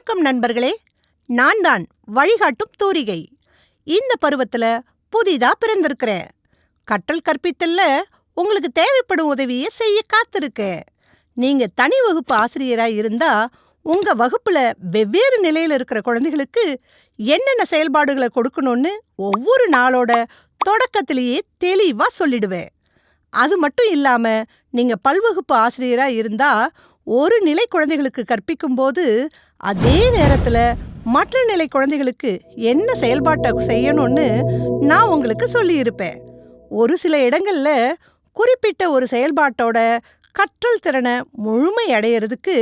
வணக்கம் நண்பர்களே, நான் தான் வழிகாட்டும் தூரிகை. இந்த பருவத்துல புதிதா பிறந்திருக்கிறேன். கற்றல் கற்பித்தல்ல உங்களுக்கு தேவைப்படும் உதவியை செய்ய காத்திருக்கேன். நீங்க தனி வகுப்பு ஆசிரியரா இருந்தா உங்க வகுப்புல வெவ்வேறு நிலையில இருக்கிற குழந்தைகளுக்கு என்னென்ன செயல்பாடுகளை கொடுக்கணும்னு ஒவ்வொரு நாளோட தொடக்கத்திலேயே தெளிவா சொல்லிடுவேன். அது மட்டும் இல்லாம நீங்க பல்வகுப்பு ஆசிரியரா இருந்தா ஒரு நிலை குழந்தைகளுக்கு கற்பிக்கும் போது அதே நேரத்துல மற்ற நிலை குழந்தைகளுக்கு என்ன செயல்பாட்டை செய்யணும்னு நான் உங்களுக்கு சொல்லியிருப்பேன். ஒரு சில இடங்கள்ல குறிப்பிட்ட ஒரு செயல்பாட்டோட கற்றல் திறனை முழுமை அடையிறதுக்கு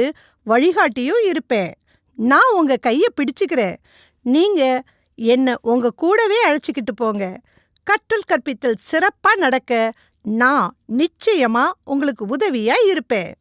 வழிகாட்டியும் இருப்பேன். நான் உங்க கையை பிடிச்சுக்கிறேன். நீங்க என்ன உங்க கூடவே அழைச்சிக்கிட்டு போங்க. கற்றல் கற்பித்தல் சிறப்பா நடக்க நான் நிச்சயமா உங்களுக்கு உதவியா இருப்பேன்.